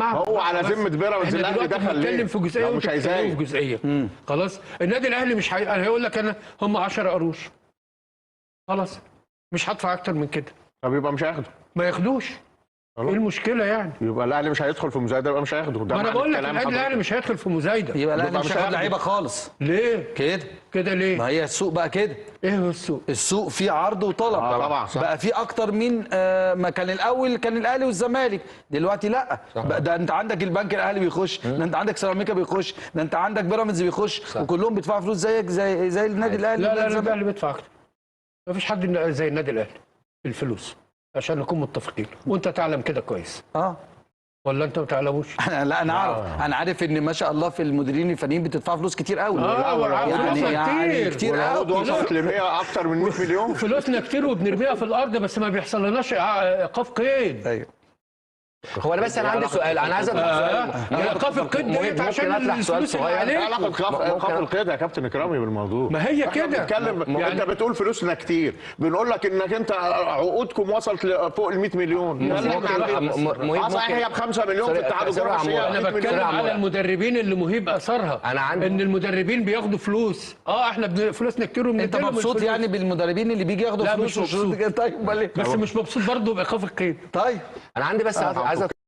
هو على ذمه بيراميدز الاهلي دخل ليه؟ بنتكلم في جزئيه مش عايزاه في جزئيه. خلاص النادي الاهلي مش هيقول لك انا هم 10 قروش، خلاص مش هدفع اكتر من كده. طب يبقى مش هياخده، ما ياخدوش. ايه المشكله يعني؟ يبقى الاهلي مش هيدخل في مزايده، يبقى مش هياخده. ما انا بقول لك النادي الاهلي مش هيدخل في مزايده، يبقى الاهلي مش هياخد لعيبه خالص. ليه كده ليه؟ ما هي السوق بقى كده. ايه هو السوق؟ السوق فيه عرض وطلب. طبعا بقى فيه اكتر من ما كان الاول. كان الاهلي والزمالك، دلوقتي لا. بقى ده انت عندك البنك الاهلي بيخش، ده انت عندك سيراميكا بيخش، ده انت عندك بيراميدز بيخش، وكلهم بيدفعوا فلوس زيك زي النادي الاهلي. لا النادي الاهلي بيدفع اكتر. ما فيش حد زي النادي الاهلي الفلوس، عشان نكون متفقين، وانت تعلم كده كويس. ولا انت ما تعلموش؟ لا انا عارف. انا عارف ان ما شاء الله في المديرين الفنيين بتدفع فلوس كتير قوي. يعني كتير قوي. وصلت ل 100 اكتر من 100 مليون. فلوسنا كتير وبنرميها في الارض، بس ما بيحصل لناش ايقاف قيد. ايوه. هو انا عندي سؤال، انا عايز اطرح سؤال. ايقاف القيد ده عشان الفلوس اللي عليك. ايه علاقه ايقاف القيد يا كابتن اكرامي بالموضوع؟ ما هي كده. يعني انت بتقول فلوسنا كتير، بنقول لك انك انت عقودكم وصلت فوق ال 100 مليون. صحيح هي ب 5 مليون في اتحاد الكوره. انا بتكلم على المدربين اللي مهيب اثرها. ان المدربين بياخدوا فلوس. احنا فلوسنا كتير انت مبسوط يعني بالمدربين اللي بيجي ياخدوا فلوس؟ طيب بس مش مبسوط برضه بايقاف القيد. طيب انا عندي بس